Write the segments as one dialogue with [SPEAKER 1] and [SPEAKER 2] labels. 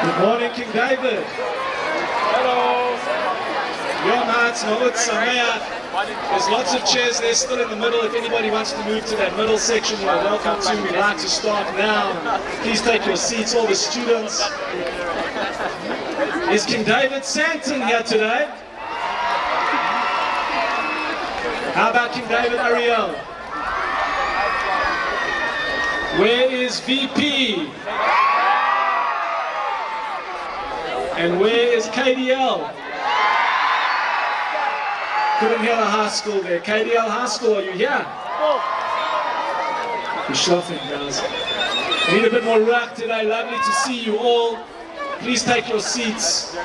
[SPEAKER 1] Good morning, King David. Hello. Yom Ha'azmaut Ceremony. There's lots of chairs there still in the middle. If anybody wants to move to that middle section, you're welcome to. We'd like to start now. Please take your seats, all the students. Is King David Santon here today? How about King David Ariel? Where is VP? And where is KDL? Couldn't hear the high school there. KDL High School, are you here? You're shuffling, guys. We need a bit more rock today. Lovely to see you all. Please take your seats.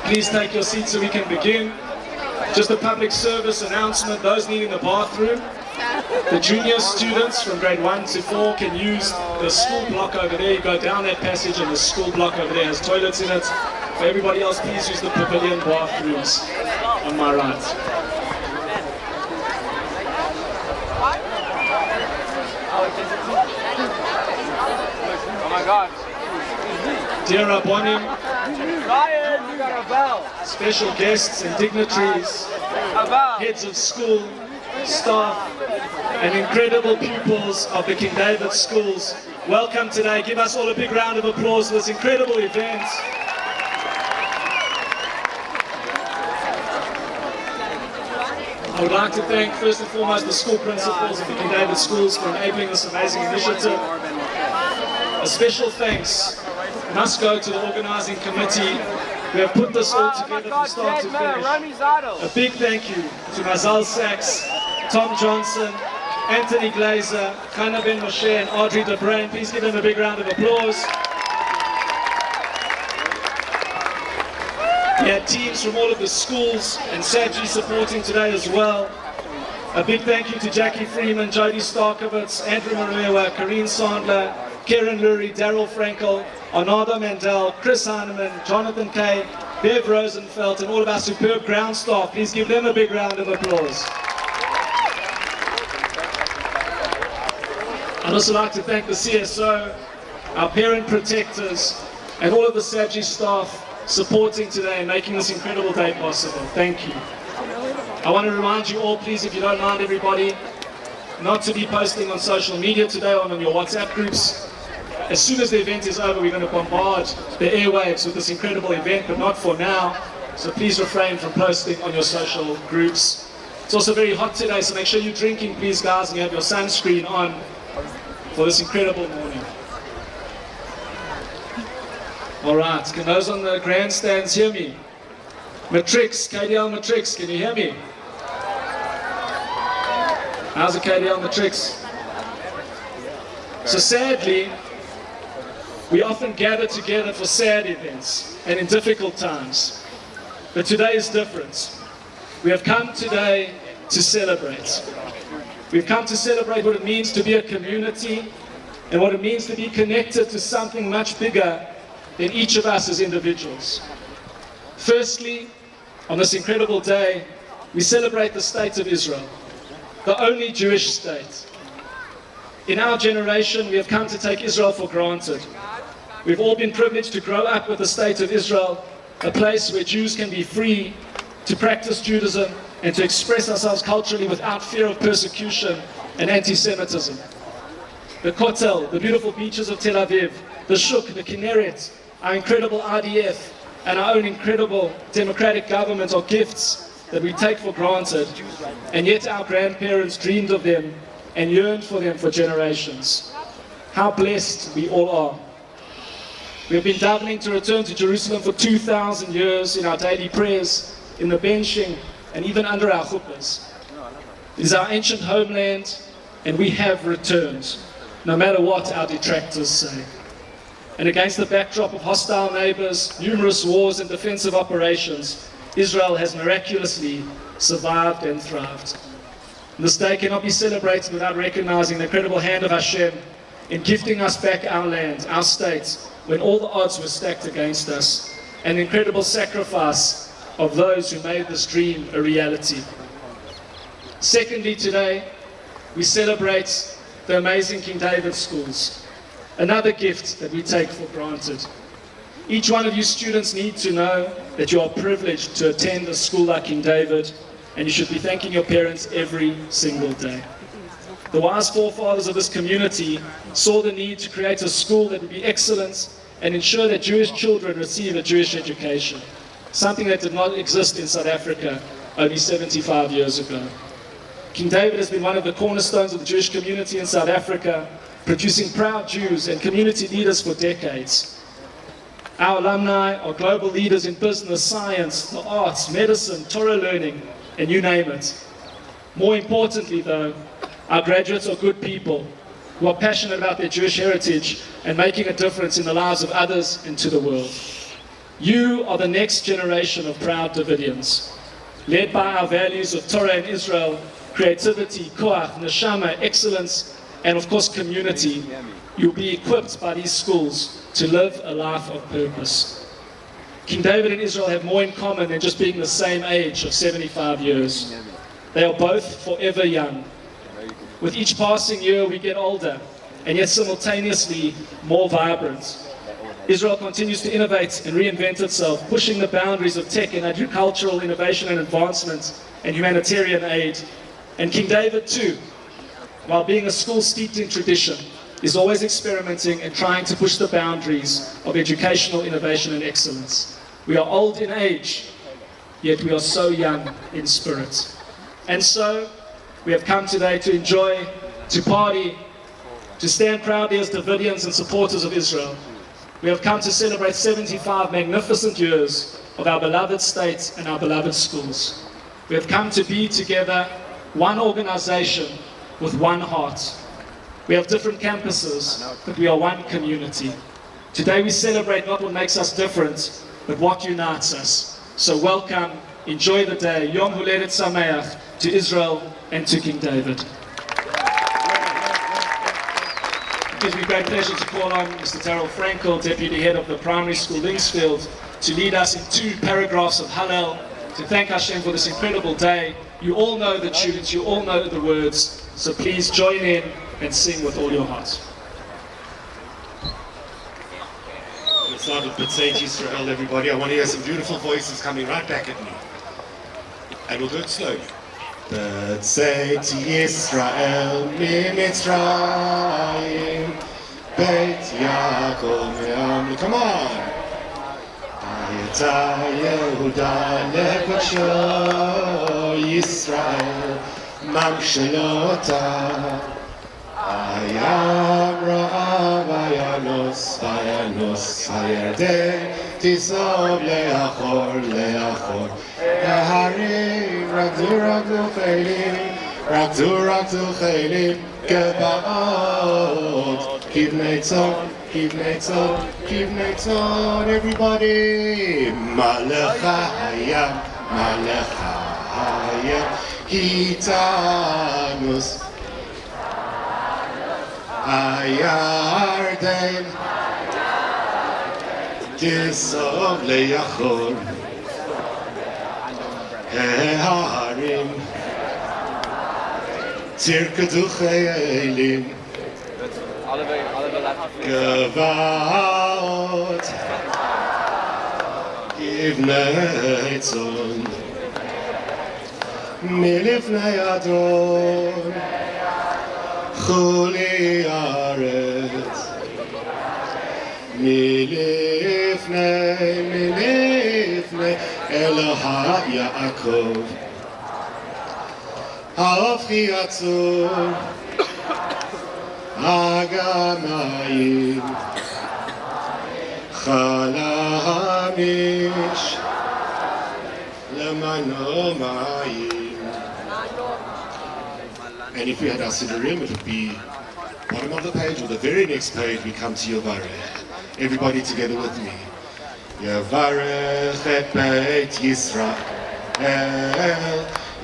[SPEAKER 1] Please take your seats so we can begin. Just a public service announcement. Those needing the bathroom, the junior students from grade 1 to 4 can use the school block over there. You go down that passage and the school block over there has toilets in it. For everybody else, please use the pavilion bathrooms on my right.
[SPEAKER 2] Oh my God.
[SPEAKER 1] Dear Rabbonim,
[SPEAKER 2] Ryan, you got a bell.
[SPEAKER 1] special guests and dignitaries, heads of school, staff, and incredible pupils of the King David schools, welcome today. Give us all a big round of applause for this incredible event. I would like to thank first and foremost the school principals of the King David schools for enabling this amazing initiative. A special thanks must go to the organizing committee who have put this all together from start to finish. A big thank you to Mazal Sachs, Tom Johnson, Anthony Glazer, Kana Ben Moshe and Audrey DeBrain. Please give them a big round of applause. We had teams from all of the schools and SMACC supporting today as well. A big thank you to Jackie Freeman, Jody Starkovitz, Andrew Marewa, Karine Sandler, Karen Lurie, Daryl Frankel, Arnaldo Mandel, Chris Heinemann, Jonathan Kay, Bev Rosenfeld, and all of our superb ground staff. Please give them a big round of applause. I'd also like to thank the CSO, our parent protectors, and all of the SMACC staff supporting today and making this incredible day possible. Thank you. I want to remind you all, please, if you don't mind everybody, not to be posting on social media today or on your WhatsApp groups. As soon as the event is over, we're going to bombard the airwaves with this incredible event, but not for now. So please refrain from posting on your social groups. It's also very hot today, so make sure you're drinking, please, guys, and you have your sunscreen on for this incredible morning. All right, can those on the grandstands hear me? Matrix, KDL Matrix, can you hear me? How's the KDL Matrix? So sadly, we often gather together for sad events and in difficult times. But today is different. We have come today to celebrate. We've come to celebrate what it means to be a community and what it means to be connected to something much bigger than each of us as individuals. Firstly, on this incredible day, we celebrate the state of Israel, the only Jewish state. In our generation, we have come to take Israel for granted. We've all been privileged to grow up with the state of Israel, a place where Jews can be free to practice Judaism and to express ourselves culturally without fear of persecution and anti-Semitism. The Kotel, the beautiful beaches of Tel Aviv, the Shuk, the Kinneret, our incredible IDF, and our own incredible democratic government are gifts that we take for granted, and yet our grandparents dreamed of them and yearned for them for generations. How blessed we all are. We have been davening to return to Jerusalem for 2,000 years in our daily prayers, in the benching, and even under our chuppahs. It is our ancient homeland, and we have returned, no matter what our detractors say. And against the backdrop of hostile neighbors, numerous wars and defensive operations, Israel has miraculously survived and thrived. And this day cannot be celebrated without recognizing the incredible hand of Hashem in gifting us back our land, our state, when all the odds were stacked against us, and the incredible sacrifice of those who made this dream a reality. Secondly, today, we celebrate the amazing King David schools, another gift that we take for granted. Each one of you students need to know that you are privileged to attend a school like King David, and you should be thanking your parents every single day. The wise forefathers of this community saw the need to create a school that would be excellent and ensure that Jewish children receive a Jewish education, something that did not exist in South Africa only 75 years ago. King David has been one of the cornerstones of the Jewish community in South Africa, producing proud Jews and community leaders for decades. Our alumni are global leaders in business, science, the arts, medicine, Torah learning, and you name it. More importantly though, our graduates are good people who are passionate about their Jewish heritage and making a difference in the lives of others and to the world. You are the next generation of proud Davidians, led by our values of Torah and Israel, creativity, koach, neshama, excellence, and of course community. You'll be equipped by these schools to live a life of purpose. King David and Israel have more in common than just being the same age of 75 years. They are both forever young. With each passing year we get older, and yet simultaneously more vibrant. Israel continues to innovate and reinvent itself, pushing the boundaries of tech and agricultural innovation and advancement and humanitarian aid. And King David too, while being a school steeped in tradition, is always experimenting and trying to push the boundaries of educational innovation and excellence. We are old in age, yet we are so young in spirit. And so, we have come today to enjoy, to party, to stand proudly as Davidians and supporters of Israel. We have come to celebrate 75 magnificent years of our beloved state and our beloved schools. We have come to be together, one organization with one heart. We have different campuses, but we are one community. Today we celebrate not what makes us different, but what unites us. So welcome, enjoy the day. Yom Ha'azmaut Ceremony to Israel and to King David. It gives me great pleasure to call on Mr. Terrell Frankel, Deputy Head of the Primary School Linksfield, to lead us in 2 paragraphs of Hallel, to thank Hashem for this incredible day. You all know the tunes, you all know the words, so please join in and sing with all your heart.
[SPEAKER 3] Let's start with B'tzeit Yisrael, everybody. I want to hear some beautiful voices coming right back at me. And we'll do it slowly. B'tzeit Yisrael miMitzrayim, Beit Yaakov me'amli. Come on! Hayata Yehuda lekodsho Yisrael mamshelota. Hayam ra'av hayanos hayarden tizov le'achor le'achor. Harim ragdu chelim kebaot kivnei tzon everybody. Malecha hayam hitanus hayarden tizov le'achor. Harim tirkadu chelim kevaot לבני צאן מלפני אדון חולי הארץ מלפני אלוהי יעקב ההופכי עצור הגמיים חלמיש למנו מים. And if we had our Siddurim, it would be bottom of the page or the very next page. We come to Yavarech. Everybody together with me. Yavarech et Beit Yisrael,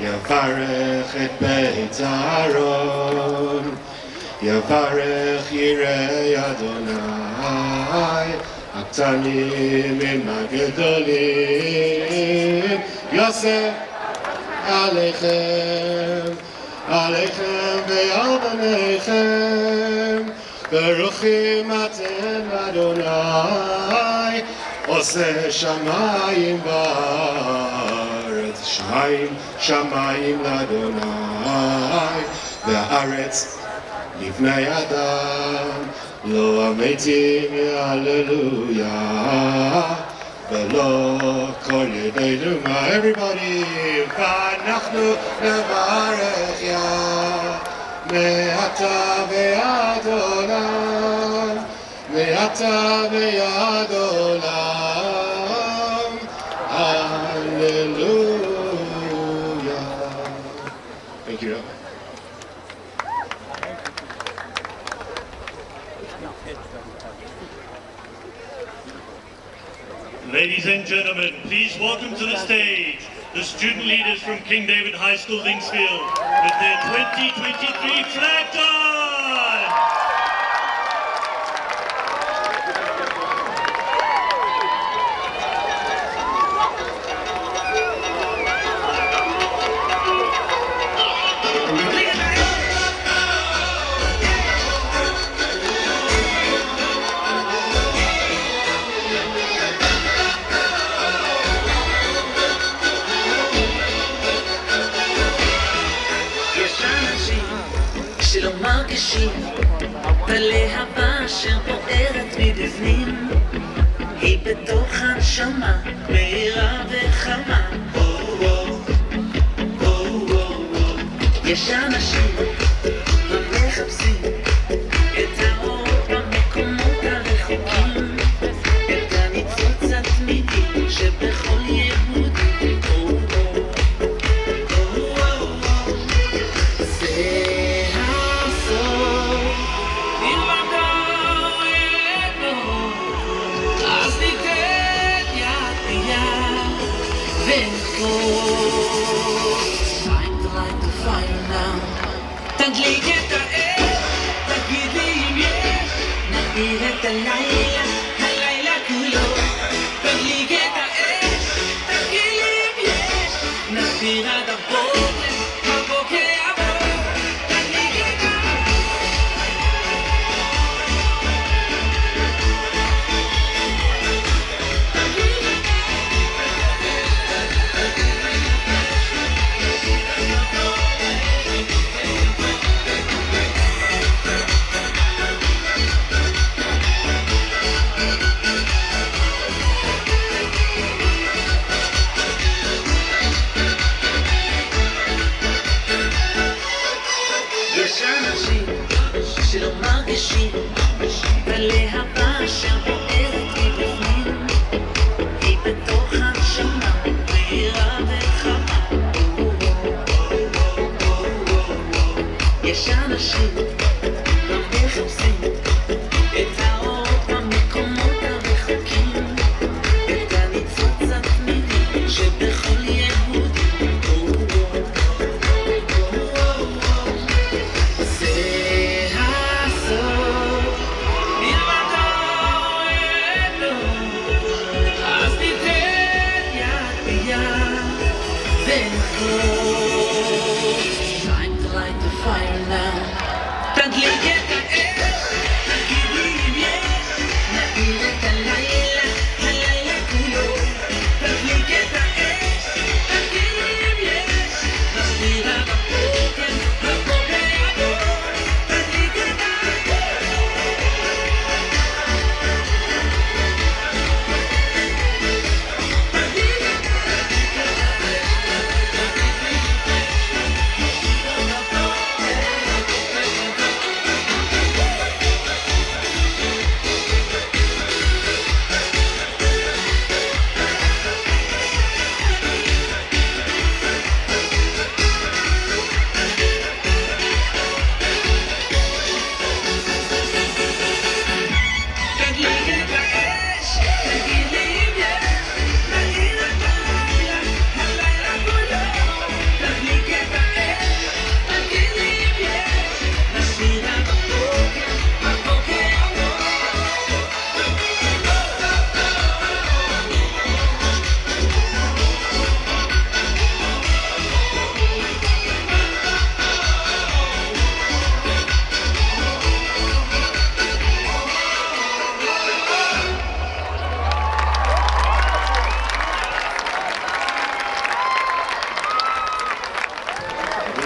[SPEAKER 3] Yavarech et Beit Aaron, Yavarech Yirei Adonai, הקטנים עם הגדולים, יוסף עליכם, עליכם ועל בניכם, ברוכים אתם אדוני, עושה שמיים בארץ, שמיים לאדוני, והארץ לפני אדם, לא המתים הללויה, ולא כל ידינו מה. Everybody, ואנחנו נברך יא, מעתה ועד עולם, מעתה ועד עולם, הללויה. Thank you.
[SPEAKER 4] Ladies and gentlemen, please welcome to the stage the student leaders from King David High School, Linksfield, with their 2023 flag on!
[SPEAKER 5] שלא מרגישים בלהבה אשר בוערת מבפנים, היא בתוך הנשמה מהירה וחמה. יש אנשים המחפשים את האור במקומות הרחוקים, את הניצוץ התמידי שבכל יהודי. תדליק את האש, תגיד לי אם יש, נאיר את הלילה, הלילה כולו. תדליק את האש, תגיד לי אם יש, נאיר עד הבוקר, הבוקר יבוא. תדליק את שלא מרגישים בלהבה אשר בוערת מבפנים, היא בתוך הנשמה מהירה וחמה. יש אנשים המחפשים את האור במקומות הרחוקים, את הניצוץ התמידי שבכל יהודי.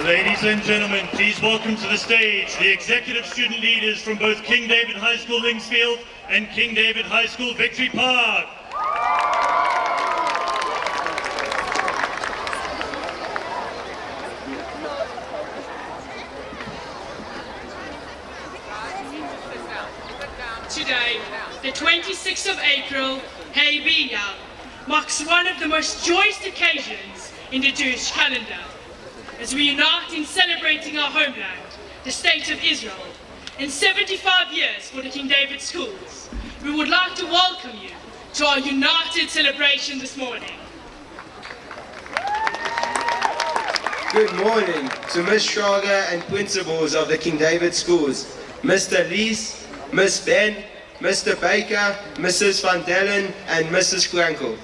[SPEAKER 4] Ladies and gentlemen, please welcome to the stage the executive student leaders from both King David High School Linksfield and King David High School Victory Park.
[SPEAKER 6] Today, the 26th of April, Hey Biyah, marks one of the most joyous occasions in the Jewish calendar, as we unite in celebrating our homeland, the State of Israel, and 75 years for the King David Schools. We would like to welcome you to our united celebration this morning.
[SPEAKER 7] Good morning to Ms. Schrager and principals of the King David Schools, Mr. Lees, Ms. Ben, Mr. Baker, Mrs. Van Dellen, and Mrs. Krankel.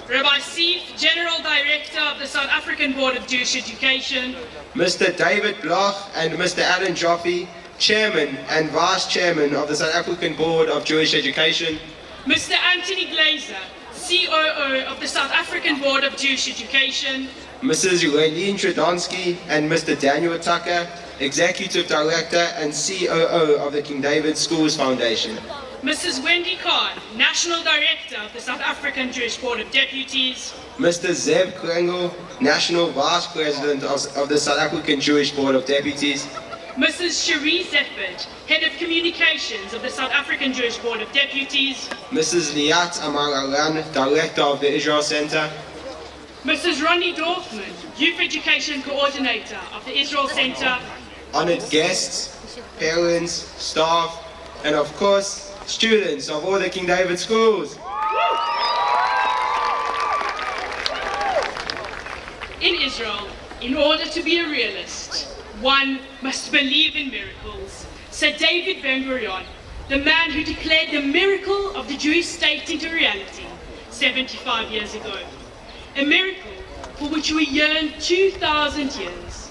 [SPEAKER 6] Rabbi Seif, General Director of the South African Board of Jewish Education,
[SPEAKER 7] Mr. David Bloch and Mr. Alan Joffe, Chairman and Vice Chairman of the South African Board of Jewish Education,
[SPEAKER 6] Mr. Anthony Glazer, COO of the South African Board of Jewish Education,
[SPEAKER 7] Mrs. Raylene Tredonsky and Mr. Daniel Tucker, Executive Director and COO of the King David Schools Foundation,
[SPEAKER 6] Mrs. Wendy Khan, National Director of the South African Jewish Board of Deputies,
[SPEAKER 7] Mr. Zev Krengel, National Vice President of the South African Jewish Board of Deputies,
[SPEAKER 6] Mrs. Cherie Zephyr, Head of Communications of the South African Jewish Board of Deputies,
[SPEAKER 7] Mrs. Liat Amar Aran, Director of the Israel Center,
[SPEAKER 6] Mrs. Ronnie Dorfman, Youth Education Coordinator of the Israel Center,
[SPEAKER 7] honored guests, parents, staff, and of course, students of all the King David Schools.
[SPEAKER 6] In Israel, in order to be a realist, one must believe in miracles, said David Ben-Gurion, the man who declared the miracle of the Jewish state into reality 75 years ago. A miracle for which we yearn 2,000 years,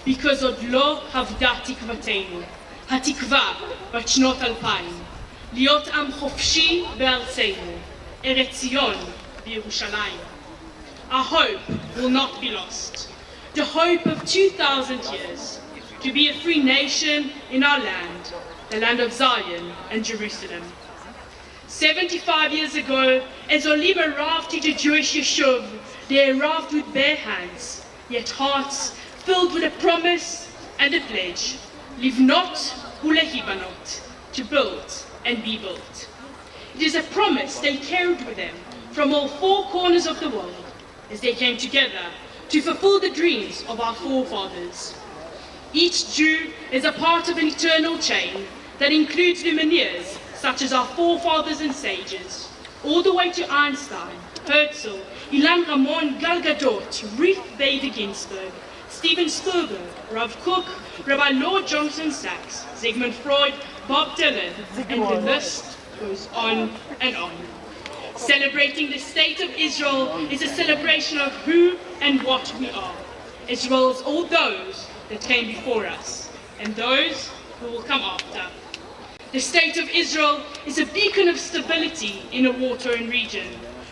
[SPEAKER 6] because עוד לא אבדה תקוותנו, התקווה בת שנות 2000, להיות עם חופשי בארצנו, ארץ ציון בירושלים. Our hope will not be lost. The hope of 2,000 years to be a free nation in our land, the land of Zion and Jerusalem. 75 years ago, as Olim arrived to the Jewish Yeshuv, they arrived with bare hands, yet hearts filled with a promise and a pledge, livnot ulehibanot, to build and be built. It is a promise they carried with them from all four corners of the world as they came together to fulfill the dreams of our forefathers. Each Jew is a part of an eternal chain that includes lumineers such as our forefathers and sages, all the way to Einstein, Herzl, Ilan Ramon, Gal Gadot, Ruth Bader Ginsburg, Steven Spielberg, Rav Kook, Rabbi Lord Johnson Sachs, Sigmund Freud, Bob Dylan, and the list goes on and on. Celebrating the State of Israel is a celebration of who and what we are, as well as all those that came before us, and those who will come after. The State of Israel is a beacon of stability in a war-torn region,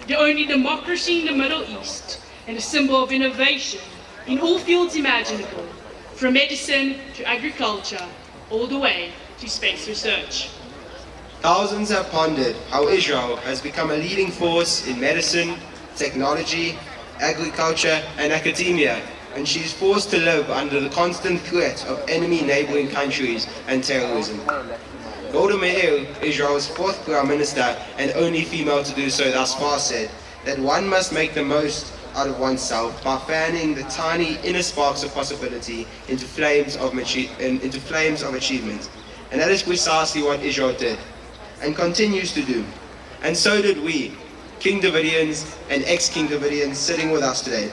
[SPEAKER 6] the only democracy in the Middle East, and a symbol of innovation in all fields imaginable, from medicine to agriculture, all the way to space research.
[SPEAKER 7] Thousands have pondered how Israel has become a leading force in medicine, technology, agriculture, and academia, and she is forced to live under the constant threat of enemy neighboring countries and terrorism. Golda Meir, Israel's fourth Prime Minister and only female to do so thus far, said that one must make the most out of oneself by fanning the tiny inner sparks of possibility into flames of achievement. And that is precisely what Israel did, and continues to do. And so did we, King Davidians and ex-King Davidians sitting with us today.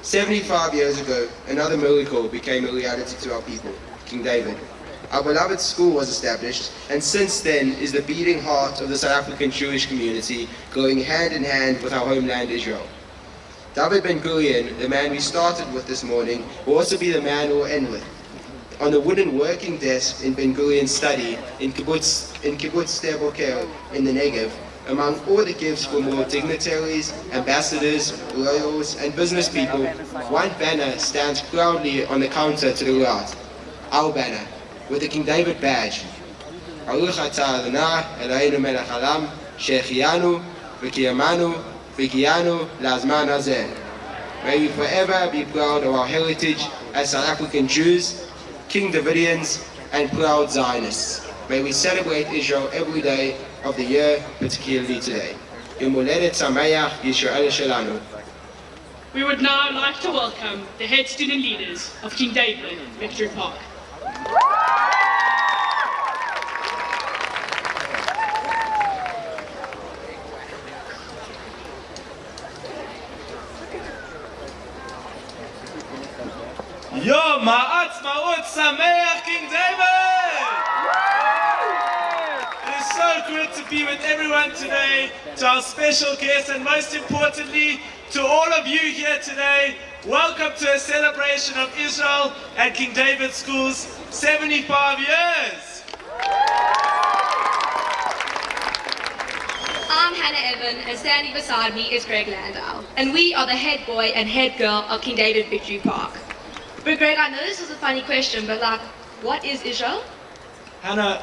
[SPEAKER 7] 75 years ago, another miracle became a reality to our people, King David. Our beloved school was established, and since then is the beating heart of the South African Jewish community, going hand in hand with our homeland Israel. David Ben-Gurion, the man we started with this morning, will also be the man we'll end with. On the wooden working desk in Ben-Gurion's study in Kibbutz Sde Boker in the Negev, Among all the gifts from all dignitaries, ambassadors, royals, and business people, one banner stands proudly on the counter to the right. Our banner, with the King David badge. Baruch atah Adonai Eloheinu melech haolam, she'echianu v'kiyamanu v'kiyanu la'azman hazeh. May we forever be proud of our heritage as South African Jews, King Davidians, and proud Zionists. May we celebrate Israel every day of the year, particularly today. Yom Holedet Sameach Yisrael Shelanu.
[SPEAKER 6] We would now like to welcome the head student leaders of King David Victory Park.
[SPEAKER 2] Yom Ha'azmaut Ceremony, King David! It is so good to be with everyone today, to our special guests, and most importantly, to all of you here today. Welcome to a celebration of Israel and King David School's 75 years.
[SPEAKER 8] I'm Hannah Evan, and standing beside me is Greg Landau, and we are the head boy and head girl of King David Victory Park. But Greg, I know this is a funny question, but what is Israel?
[SPEAKER 2] Hannah,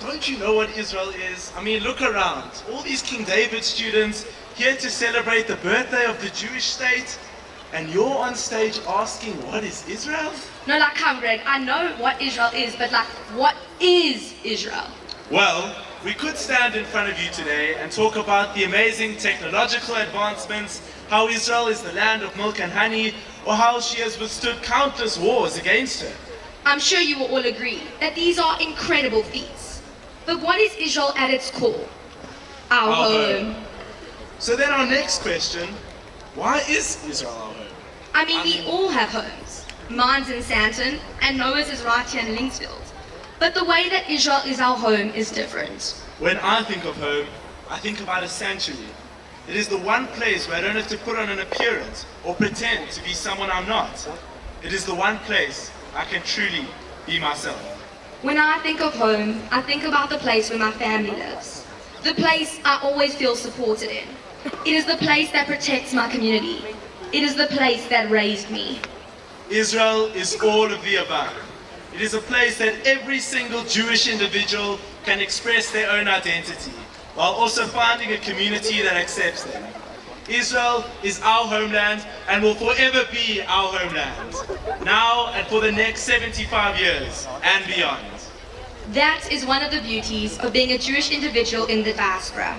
[SPEAKER 2] don't you know what Israel is? I mean, look around. All these King David students here to celebrate the birthday of the Jewish state, and you're on stage asking, what is Israel?
[SPEAKER 8] No, come Greg, I know what Israel is, but what is Israel?
[SPEAKER 2] Well, we could stand in front of you today and talk about the amazing technological advancements, how Israel is the land of milk and honey, or how she has withstood countless wars against her.
[SPEAKER 8] I'm sure you will all agree that these are incredible feats. But what is Israel at its core? Our home.
[SPEAKER 2] So then our next question, why is Israel our home?
[SPEAKER 8] I mean, we all have homes. Mine's in Sandton, and Noah's is right here in Linksfield. But the way that Israel is our home is different.
[SPEAKER 2] When I think of home, I think about a sanctuary. It is the one place where I don't have to put on an appearance or pretend to be someone I'm not. It is the one place I can truly be myself.
[SPEAKER 8] When I think of home, I think about the place where my family lives. The place I always feel supported in. It is the place that protects my community. It is the place that raised me.
[SPEAKER 2] Israel is all of the above. It is a place that every single Jewish individual can express their own identity, while also finding a community that accepts them. Israel is our homeland and will forever be our homeland, now and for the next 75 years and beyond.
[SPEAKER 8] That is one of the beauties of being a Jewish individual in the diaspora.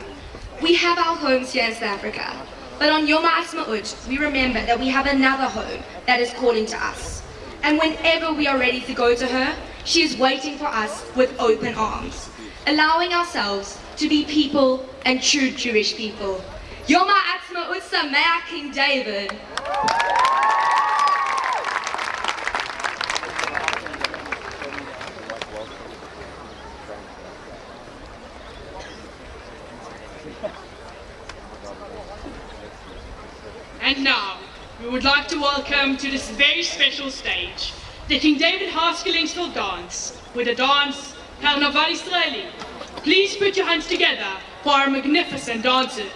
[SPEAKER 8] We have our homes here in South Africa, but on Yom Ha'azmaut, we remember that we have another home that is calling to us. And whenever we are ready to go to her, she is waiting for us with open arms, allowing ourselves to be people and true Jewish people. Yom Ha'azmaut Ceremony, King David.
[SPEAKER 6] And now, we would like to welcome to this very special stage the King David High School Linksfield dance with the dance Carnaval Israeli. Please put your hands together for our magnificent dancers.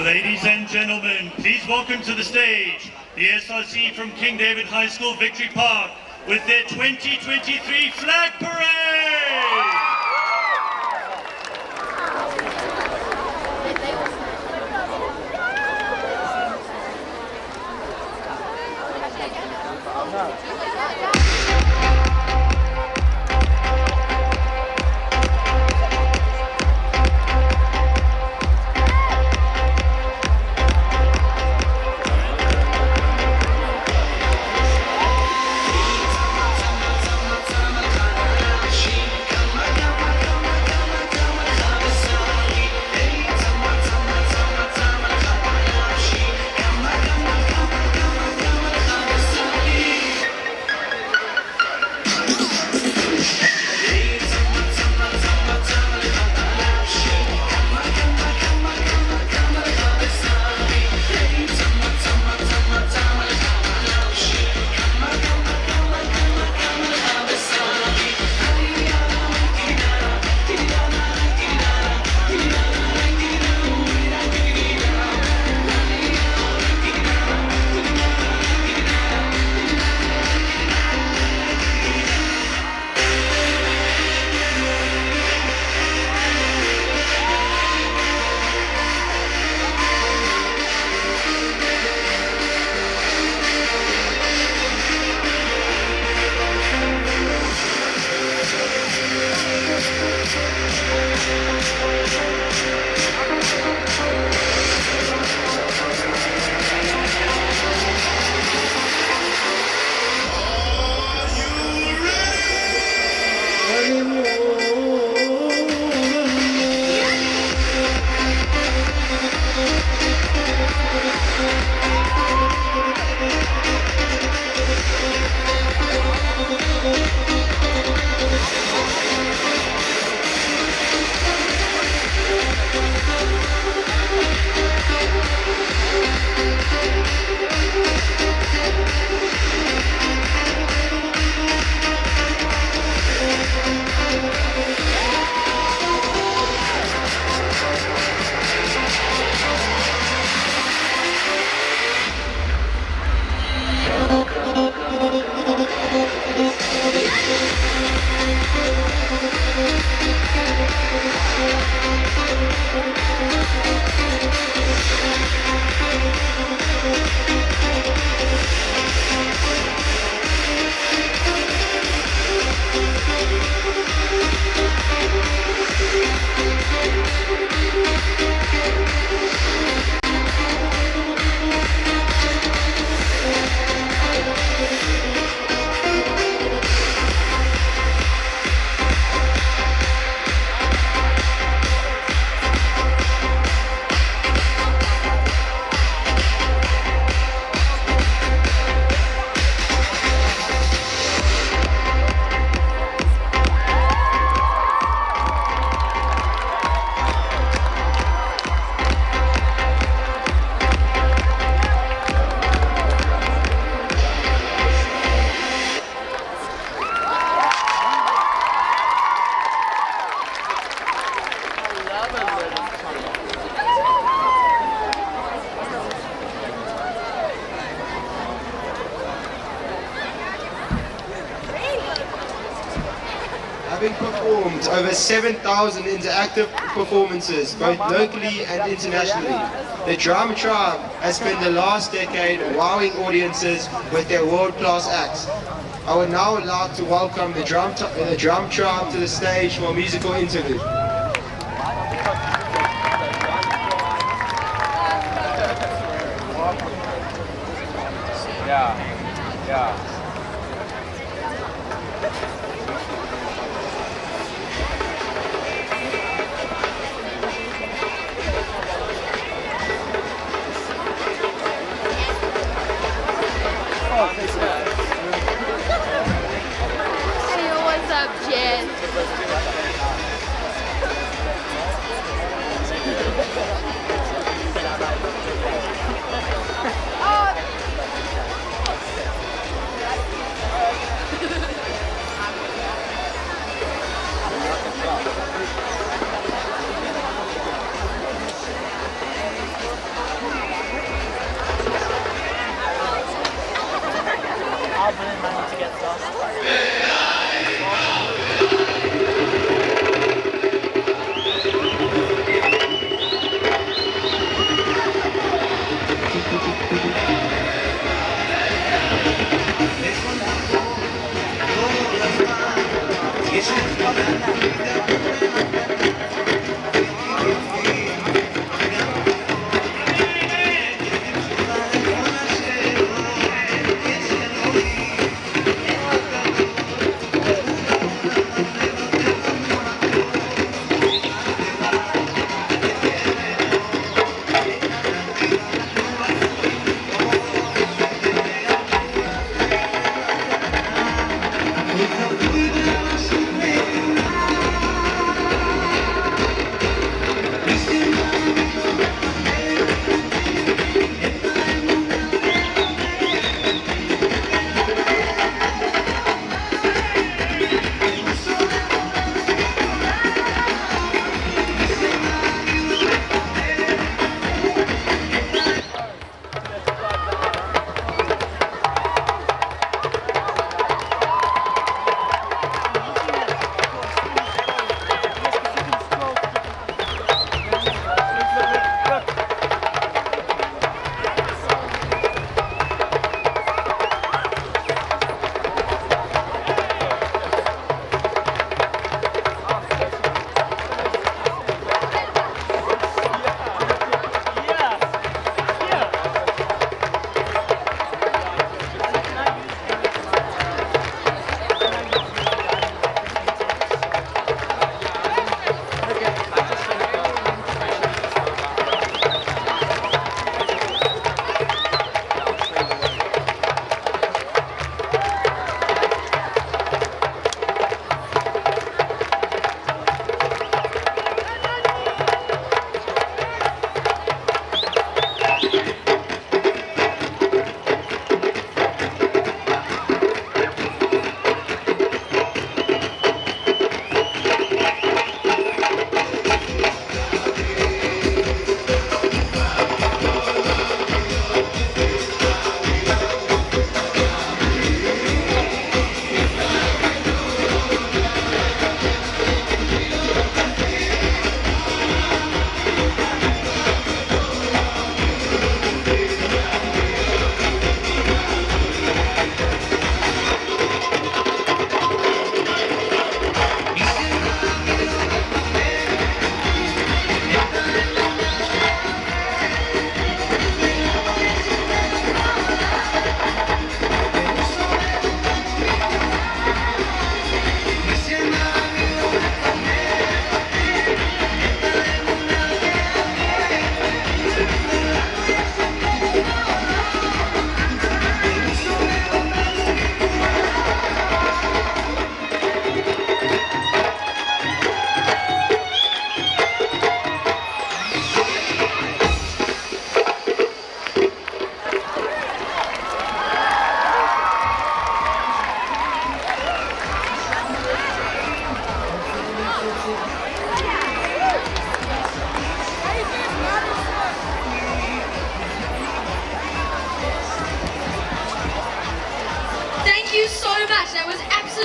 [SPEAKER 4] Ladies and gentlemen, please welcome to the stage the SRC from King David High School Victory Park with their 2023 Flag Parade!
[SPEAKER 7] Having performed over 7,000 interactive performances, both locally and internationally, the Drum Tribe has spent the last decade wowing audiences with their world-class acts. I would now like to welcome the Drum Tribe to the stage for a musical interlude.
[SPEAKER 9] Yeah.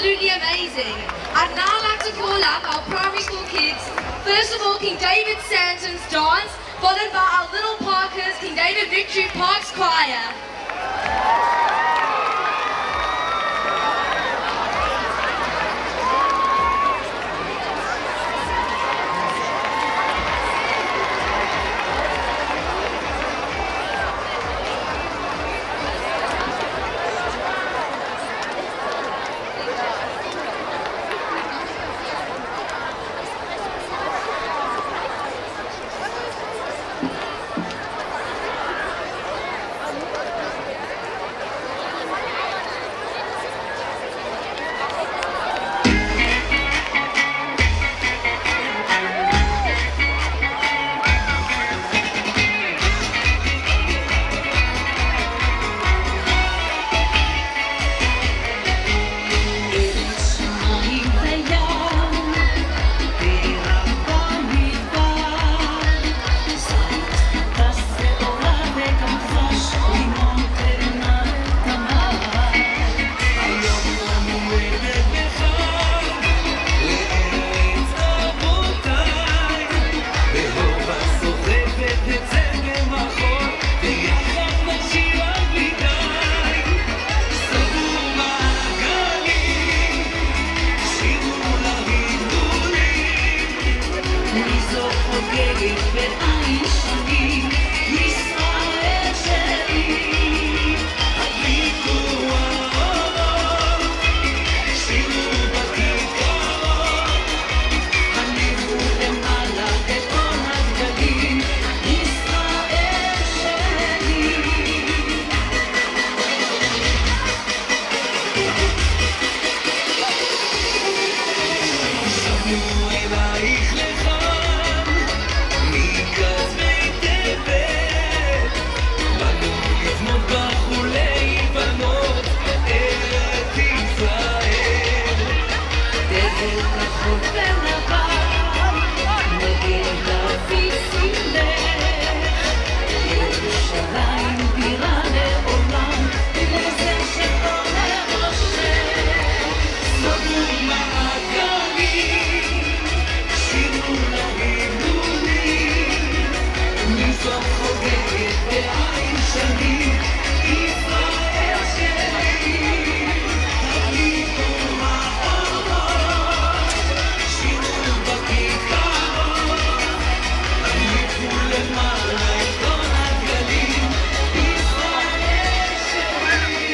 [SPEAKER 8] absolutely amazing. I'd now like to call up our primary school kids. First of all, King David Stanton's dance, followed by our little Parkers, King David Victory Parks Choir.
[SPEAKER 5] חוגגת בעין שני, ישראל שלי. הדליקו האורות, שירו בכיכרות, הניפו למעלה את כל הדגלים, ישראל שלי. שבנו אלייך לכאן, מכתבי תבל, באנו לבנות בחולי בנות בארץ ישראל. דגל כחול ולבן, מגן דוד סמלך, ירושלים בירה לעולם, נזר שלו לראשך. סגרו מעגלים, שירו להילולים, מזרח חוגגת בעין שני, ישראל שלי. הדליקו האורות, שירו בכיכרות, הניפו למעלה את כל הדגלים, ישראל שלי.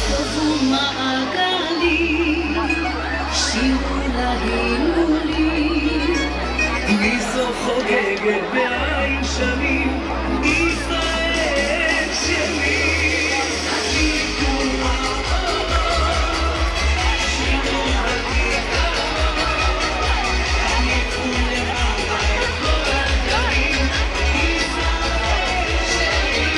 [SPEAKER 5] סובו מעגלים, שירו להילולים, מי זו חוגגת בעין שנים, ישראל שלי. הדליקו האורות, שירו בכיכרות, הניפו למעלה את כל הדגלים, ישראל שלי.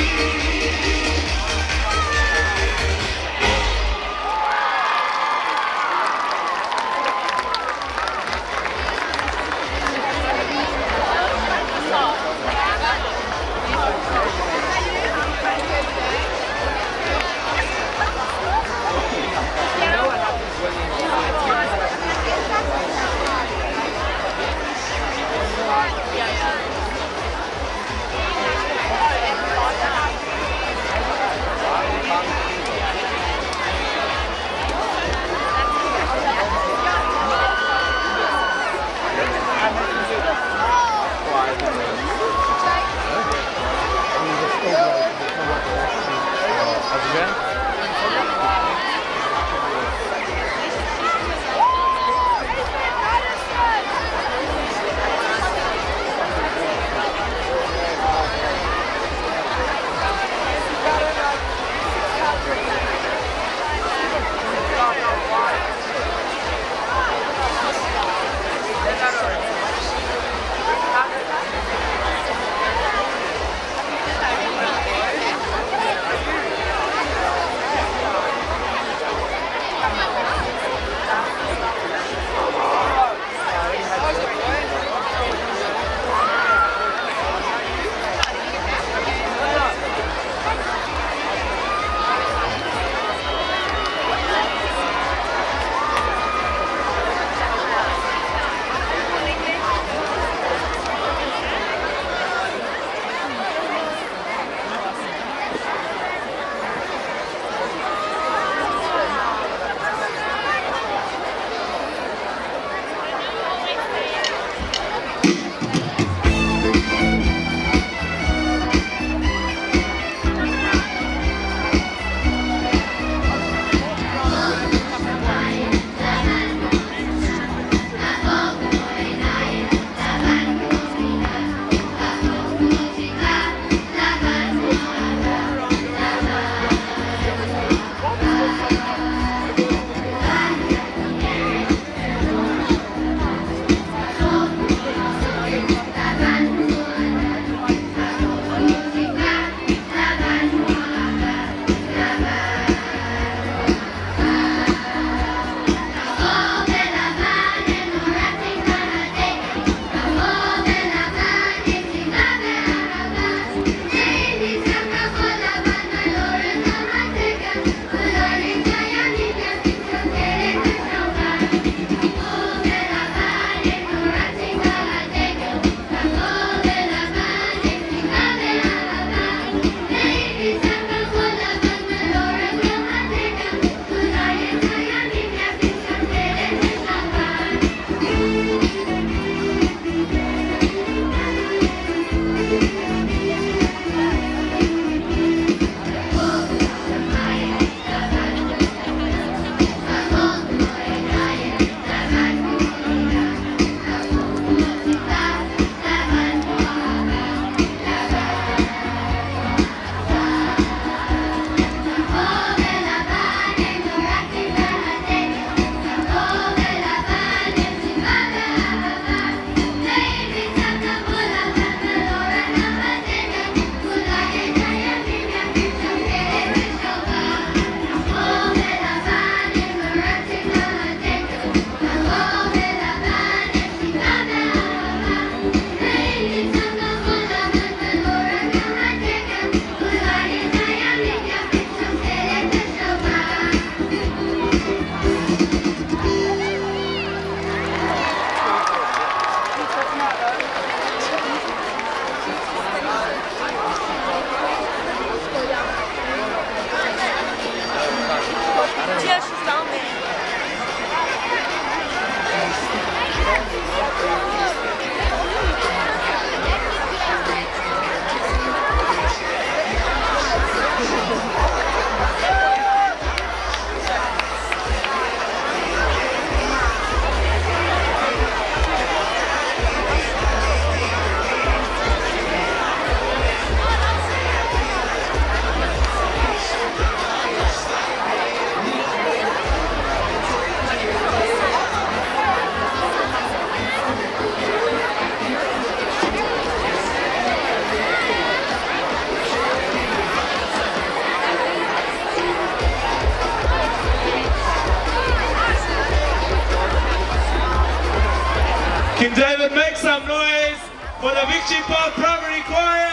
[SPEAKER 2] King David, make some noise for the Victory Park Primary Choir.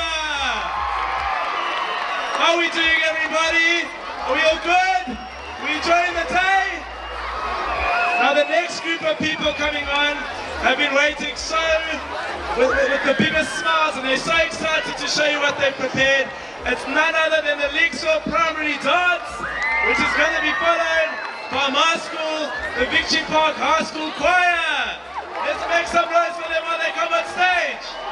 [SPEAKER 2] How are we doing, everybody? Are we all good? We enjoying the day? Now the next group of people coming on have been waiting with the biggest smiles, and they're so excited to show you what they've prepared. It's none other than the Lakesville Primary Dance, which is going to be followed by my school, the Victory Park High School Choir. Let's make some noise for them while they come on stage.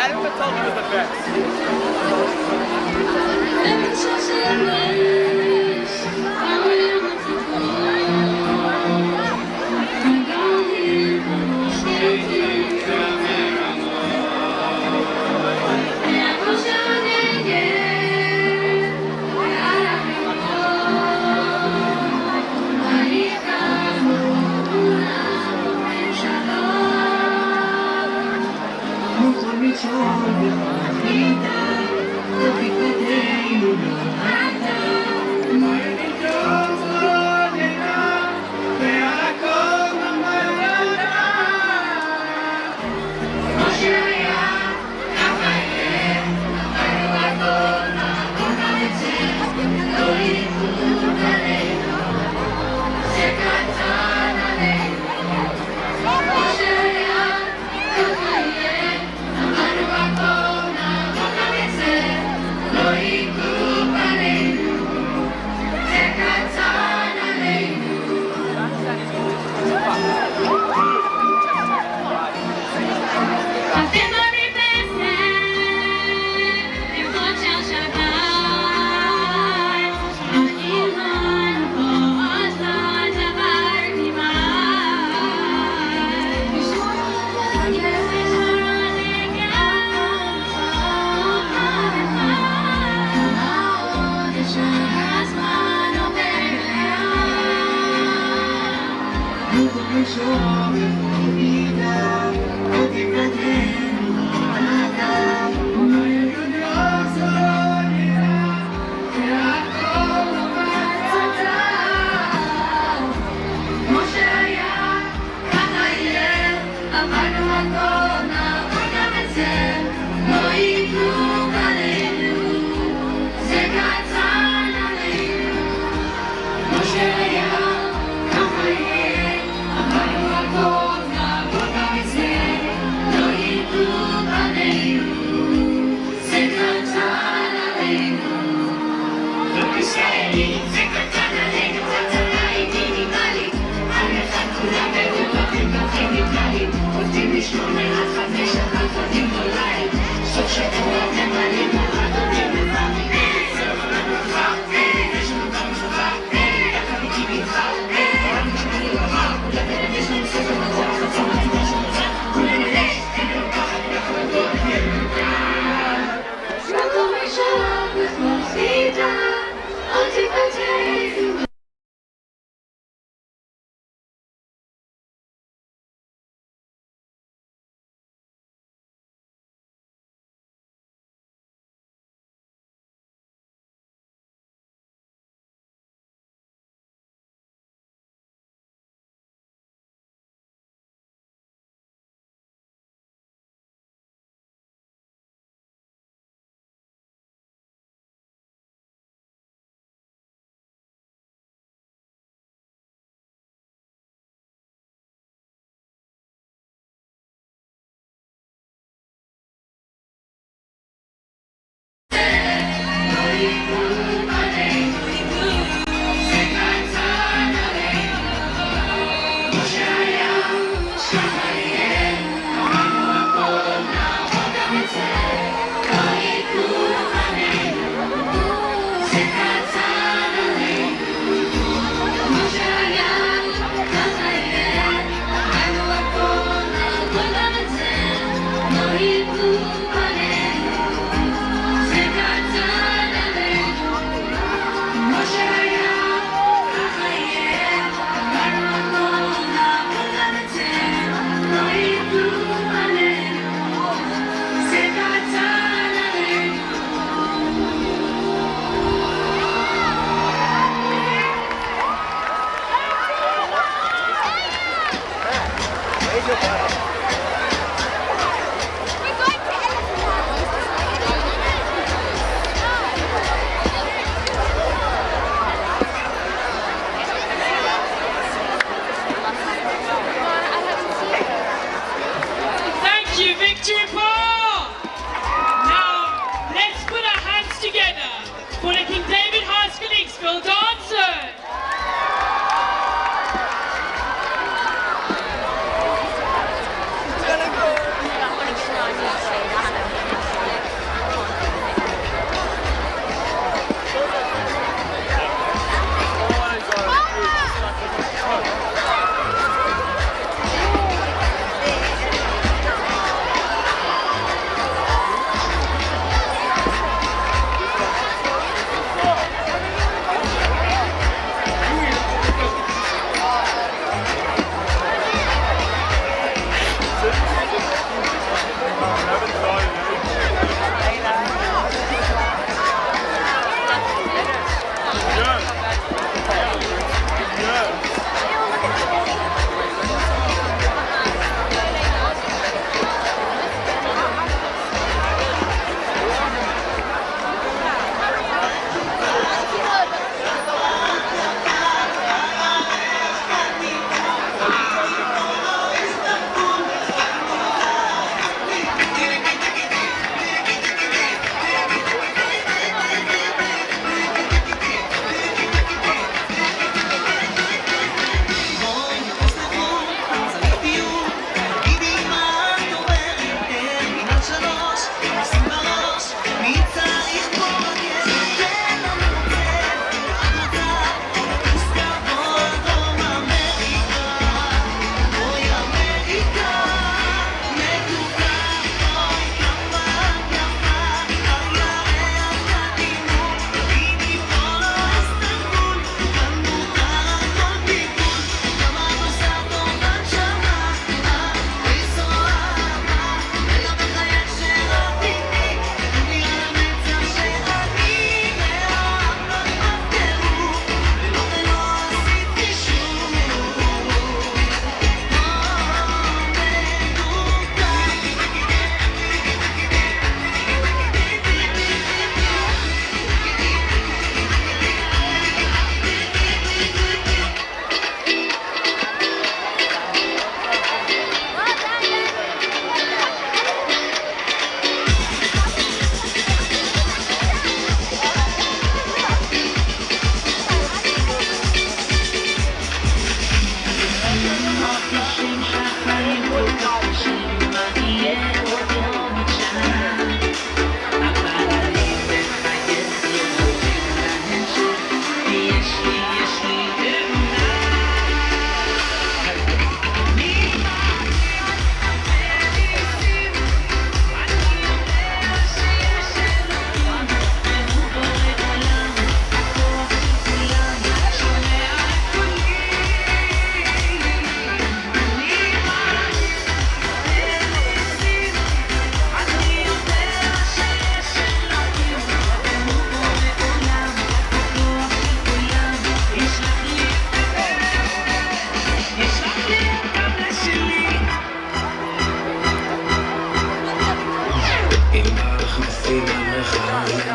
[SPEAKER 9] Adam told me was the best.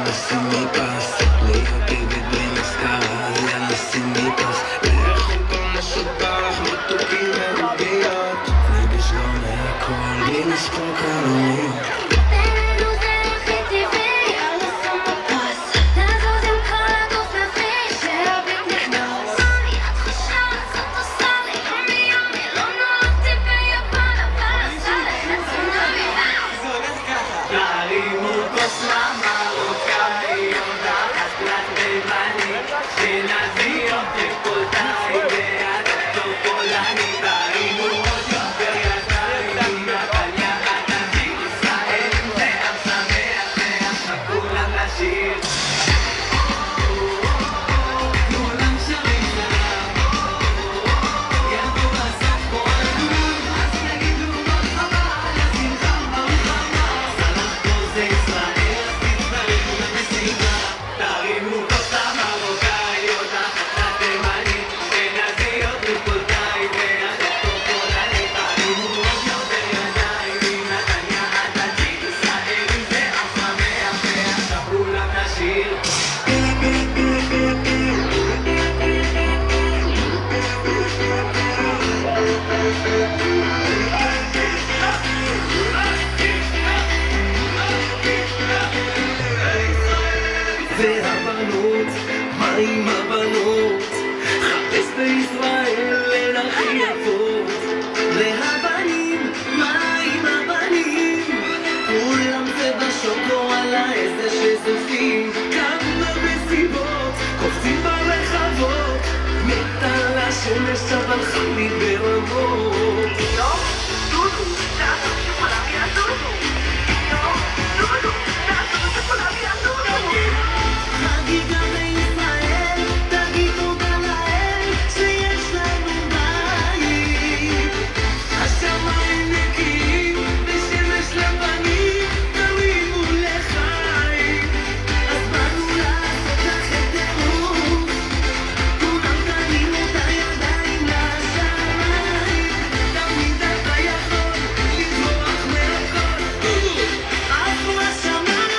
[SPEAKER 5] yalla sin mi paz. Leo David bring stars, yalla sin mi paz. לכו כל משובח, מתוקים מרוגיות. נגש לא מהכל, בלי לשפור קלוריות. והבנות, מה עם הבנות? חפש בישראל הן הכי יפות. והבנים, מה עם הבנים? כולם זה בשוקו על העזר שזופים. כמה מסיבות, קופצים ברחבות. מתה על השמש אבל חמית ברמות. יום, דודו, תעשו שכולם יעזובו. יום, דודו, תעשו שכולם יעזובו. חגיגה בישראל, תגיד תודה לאל שיש לנו בית. השמיים נקיים ושמש לבנים, תרימו לחיים. אז באנו לעשות לכם טירוף, כולם תרימו את הידיים לשמיים. תמיד אתה יכול לברוח מהכל, עפו השמיים.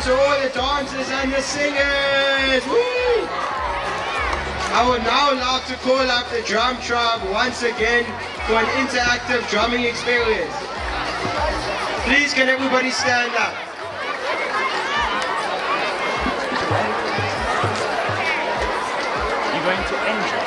[SPEAKER 7] To all the dancers and the singers. Woo! I would now like to call up the drum tribe once again for an interactive drumming experience. Please can everybody stand up?
[SPEAKER 9] You're going to enjoy.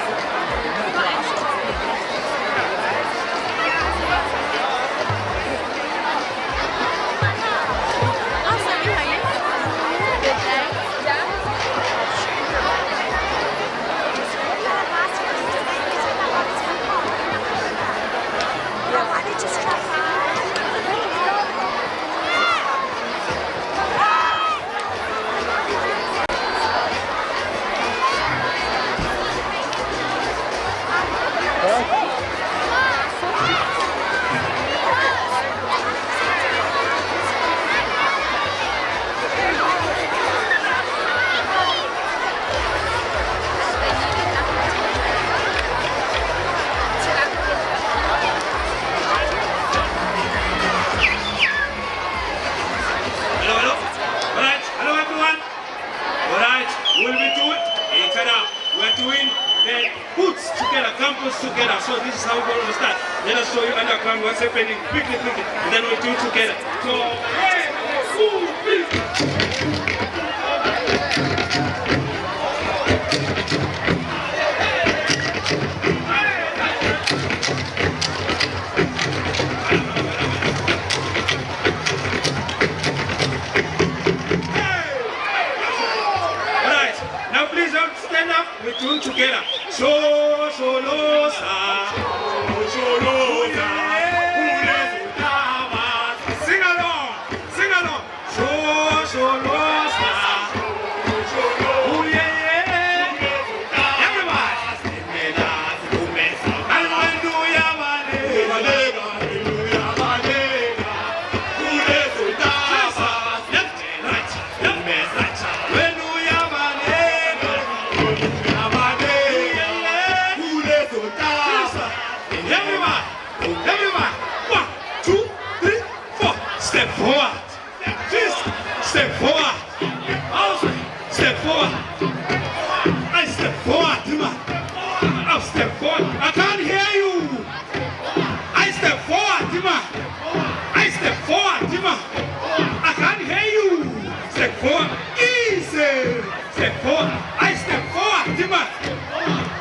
[SPEAKER 10] Together, so this is how we're going to start. Let us show you underground what's happening quickly, and then we do it together. So, alright, now please don't stand up, we're doing together. Sing along, sing along. Everyone, 1, 2, 3, 4. Step forward. Step forward. Also, step forward. I step forward, Tima. I'll step forward. I can't hear you. I step forward, Tima. I step forward, Tima. I can't hear you. Step forward. Easy. Step forward. I step forward, Tima.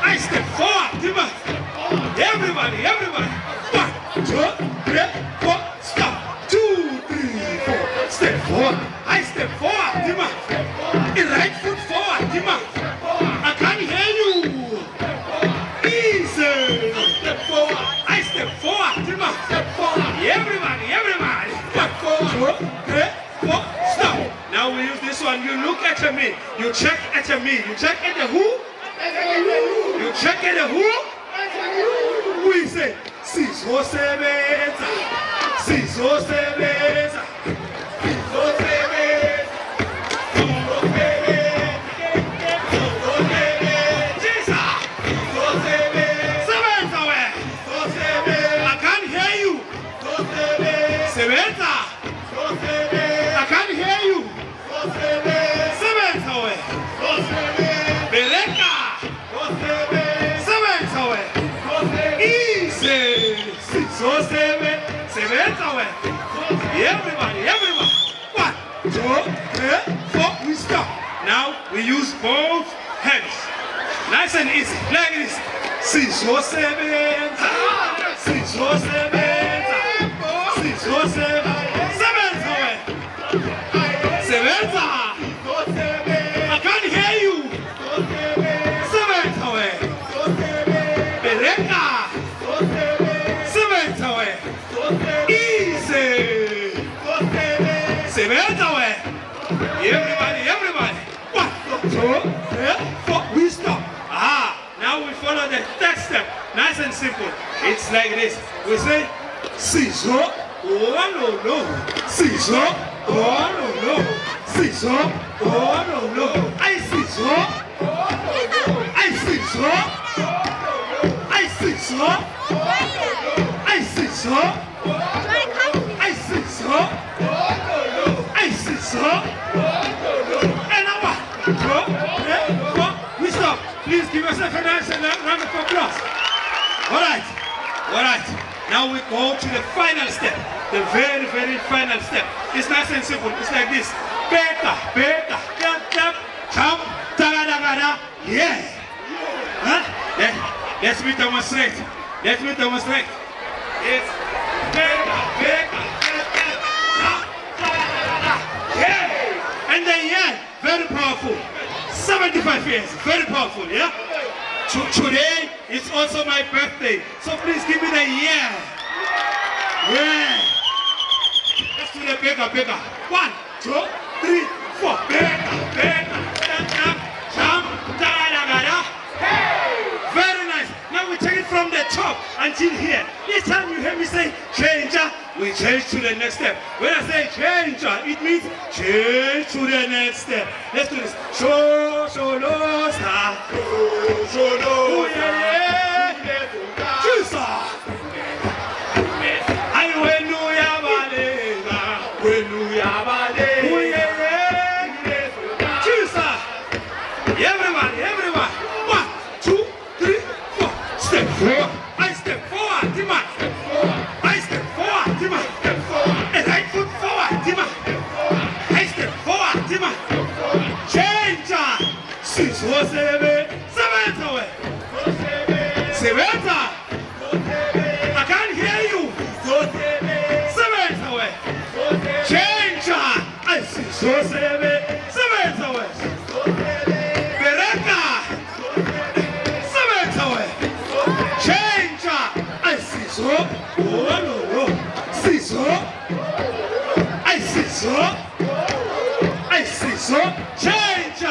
[SPEAKER 10] I step forward, Tima. Everybody. 1, 2, 3, 4, stop. 2, 3, 4. Step forward. I step forward, Tima. Right foot forward, Tima. I can't hear you. Easy. Step forward. I step forward, Tima. Step forward. Everybody. 1, 2, 3, 4, stop. Now we use this one. You look at me. You check at me. You check at the who? You check at the who? We say, Sizosebenza, Sizosebenza, Sizosebenza, Sizosebenza, I can't hear you. Sebenza, I can't hear you. Sebenza, Beleka, Sebenza, easy. So seven, everybody. 1, 2, 3, 4. We stop. Now we use both hands. Nice and easy. Like this. So seven. I can't hear you. Everybody. 1, 2, 3, 4. We stop. Now we follow the third step. Nice and simple. It's like this. We say, Siso, oh no. Siso, oh no. Siso, oh no. I siso. I siso. I siso. I siso. I siso. I siso. And now 1, 2, 3, 4. We stop. Please give yourself a nice round of applause. All right. Now we go to the final step. The very, very final step. It's nice and simple. It's like this. Beta, tap, jump, tagadagada, yeah. Let's me demonstrate. It's beta, jump, tagadagada, yeah. And then yeah, very powerful. 75 years, very powerful, yeah? Today is also my birthday, so please give me the yeah.
[SPEAKER 3] Yeah. Let's do the bigger, bigger. 1, 2, 3, 4. Bigger. Jump. Da-da-da-da. Very nice. Now we take it from the top until here. Each time you hear me say change, we change to the next step. When I say change, it means change to the next step. Let's do this. Show, no, star. Show, no, yeah. Choose. Everyone. 1, 2, 3, 4. Step forward. I step forward. Tima. I step forward. Tima. And right foot forward. Tima. I step forward. Tima. Change. 6, 4, 7. 7 away. 7. I can't hear you. 7 away. Change. I 6, 4, 7. 7 away. I see so. Change.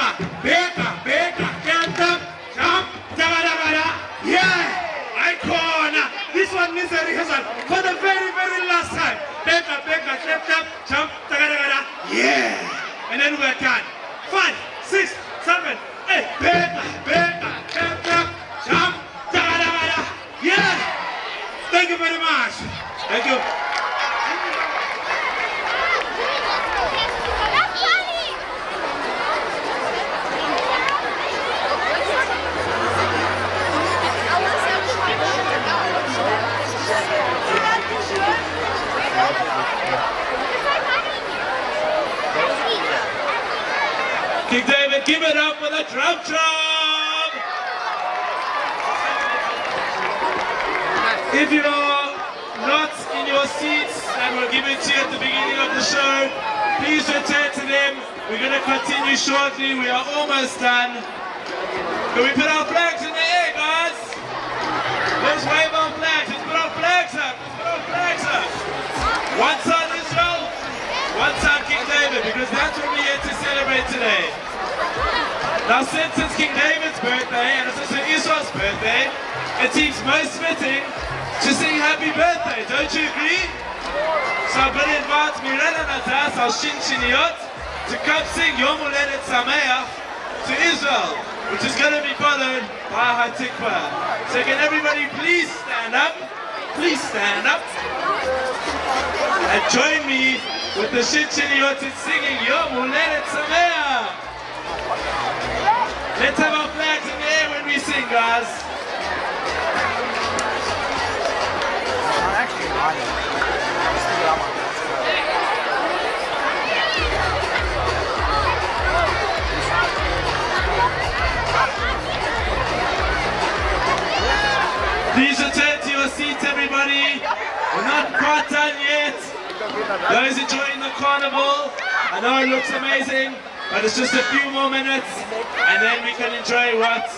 [SPEAKER 3] Bigger. Get up. Jump. Da-da-da-da. Yeah. Icon. This one needs a rehearsal for the very, very last time. Bigger. Step up. Jump. Da-da-da-da. Yeah. And then we're done. 5, 6, 7, 8. Bigger. Step up. Jump. Da-da-da-da. Yeah. Thank you very much. Thank you.
[SPEAKER 2] King David, give it up for the drum job! If you are not in your seats and we'll give it to you at the beginning of the show, please return to them. We're going to continue shortly. We are almost done. Can we put our flags in the air, guys? Let's wave our flags. Let's put our flags up. One side Israel, one side King David, because that's what we're here to celebrate today. Now, since it's King David's birthday and it's also Israel's birthday, it seems most fitting to sing happy birthday, don't you agree? So I'm going to invite Mirella Natas, our Shinshiniot, to come sing Yom Ha'azmaut Ceremony to Israel, which is going to be followed by Hatikva. So can everybody please stand up? Please stand up. And join me with the Shinshiniot in singing Yom Ha'azmaut Ceremony. Let's have our flags in the air when we sing, guys. Please return to your seats, everybody. We're not quite done yet. Those enjoying the carnival, I know it looks amazing, but it's just a few more minutes and then we can enjoy what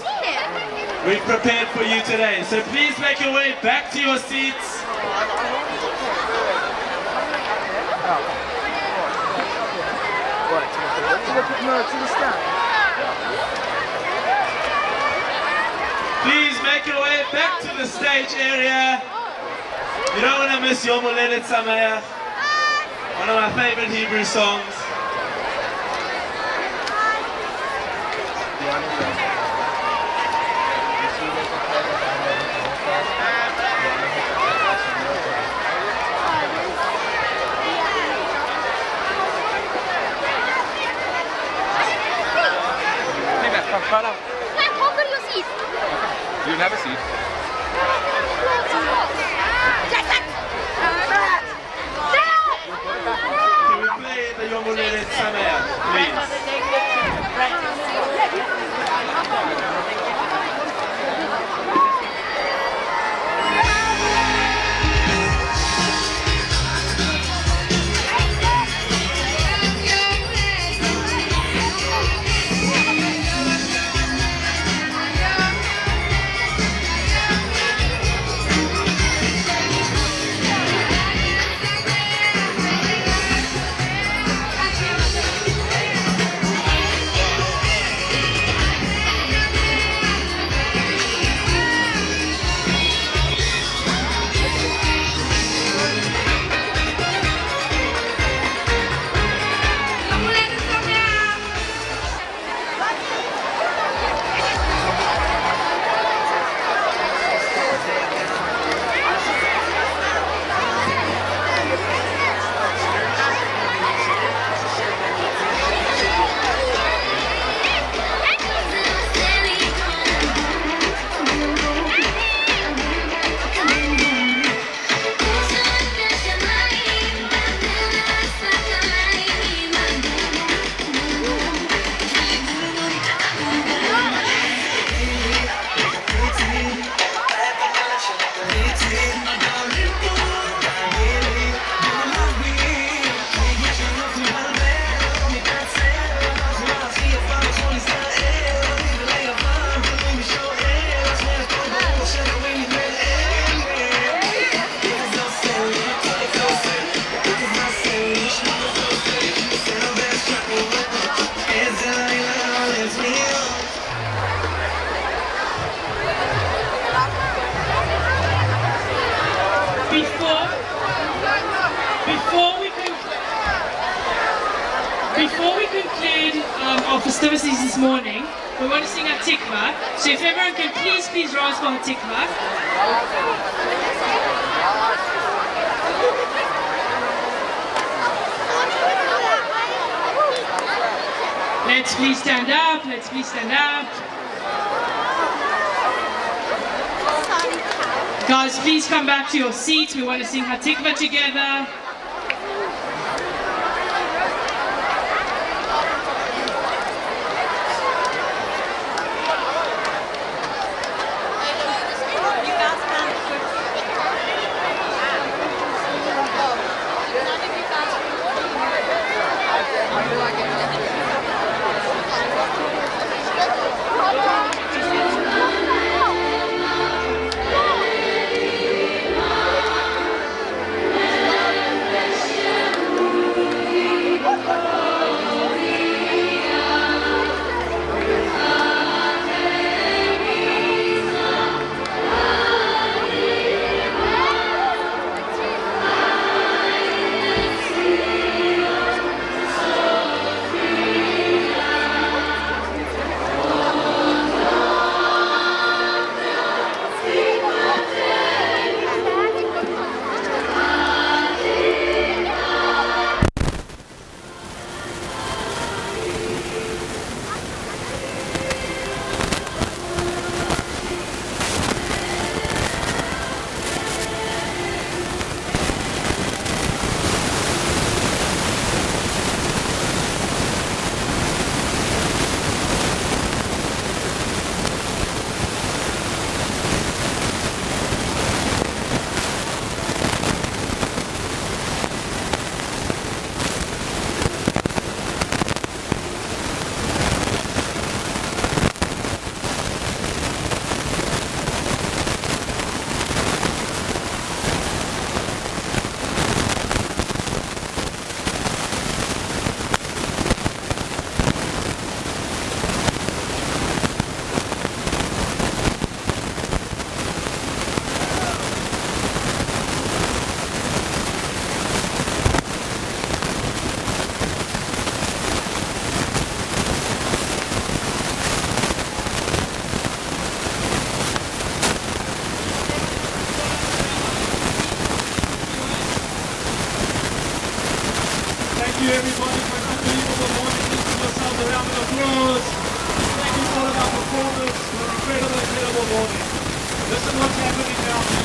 [SPEAKER 2] we've prepared for you today. So please make your way back to your seats. Please make your way back to the stage area. You don't want to miss Yom Ha'azmaut Ceremony, one of my favorite Hebrew songs.
[SPEAKER 9] You have a seat.
[SPEAKER 2] Can we play the Yom Ha'azmaut
[SPEAKER 6] festivities this morning, we want to sing Hatikva. So if everyone can please rise for Hatikva. Let's please stand up. Let's please stand up. Guys, please come back to your seats. We want to sing Hatikva together.
[SPEAKER 1] Thank you everybody for an unbelievable morning. Please give yourselves a round of applause. Thank you for all of our performers for an incredible morning. Listen what's happening now.